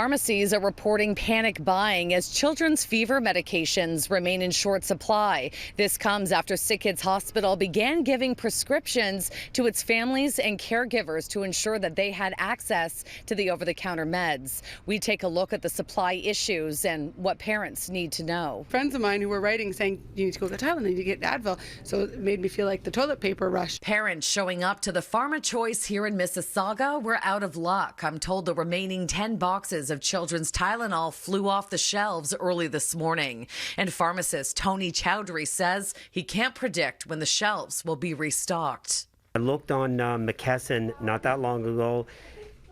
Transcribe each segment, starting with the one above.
Pharmacies are reporting panic buying as children's fever medications remain in short supply. This comes after SickKids Hospital began giving prescriptions to its families and caregivers to ensure that they had access to the over-the-counter meds. We take a look at the supply issues and what parents need to know. Friends of mine who were writing saying you need to go get Tylenol, you need to get Advil, so it made me feel like the toilet paper rush. Parents showing up to the Pharma Choice here in Mississauga were out of luck. I'm told the remaining 10 boxes of children's Tylenol flew off the shelves early this morning. And pharmacist Tony Chowdhury says he can't predict when the shelves will be restocked. I looked on McKesson not that long ago,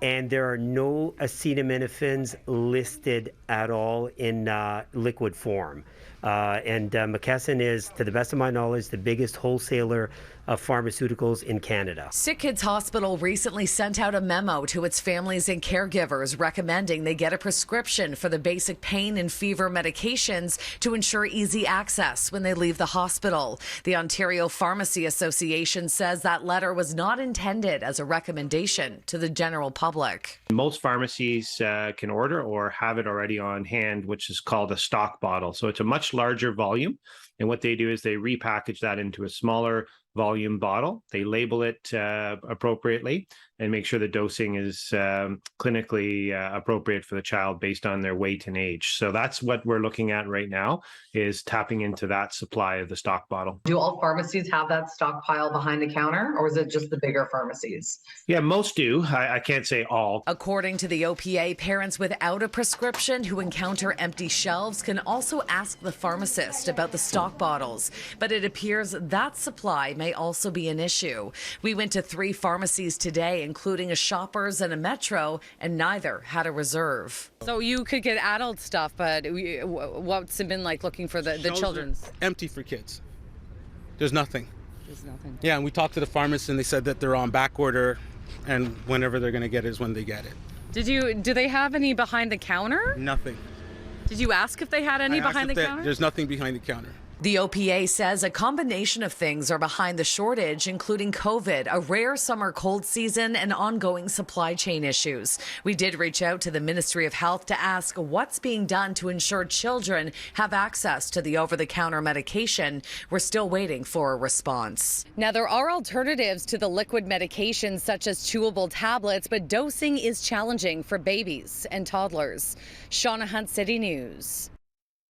and there are no acetaminophen listed at all in liquid form. And McKesson is, to the best of my knowledge, the biggest wholesaler of pharmaceuticals in Canada. SickKids Hospital recently sent out a memo to its families and caregivers recommending they get a prescription for the basic pain and fever medications to ensure easy access when they leave the hospital. The Ontario Pharmacy Association says that letter was not intended as a recommendation to the general public. Most pharmacies can order or have it already on hand, which is called a stock bottle. So it's a much larger volume. And what they do is they repackage that into a smaller volume bottle. They label it appropriately and make sure the dosing is clinically appropriate for the child based on their weight and age. So that's what we're looking at right now, is tapping into that supply of the stock bottle. Do all pharmacies have that stockpile behind the counter, or is it just the bigger pharmacies? Yeah, most do. I can't say all. According to the OPA, parents without a prescription who encounter empty shelves can also ask the pharmacist about the stock bottles. But it appears that supply may also be an issue. We went to 3 pharmacies today, including a Shoppers and a Metro, and neither had a reserve. So you could get adult stuff, but what's it been like looking for the children's? Empty for kids. There's nothing. There's nothing. Yeah, and we talked to the pharmacist and they said that they're on back order, and whenever they're going to get it is when they get it. Do they have any behind the counter? Nothing. Did you ask if they had any behind the counter? There's nothing behind the counter. The OPA says a combination of things are behind the shortage, including COVID, a rare summer cold season, and ongoing supply chain issues. We did reach out to the Ministry of Health to ask what's being done to ensure children have access to the over-the-counter medication. We're still waiting for a response. Now, there are alternatives to the liquid medications such as chewable tablets, but dosing is challenging for babies and toddlers. Shauna Hunt, City News.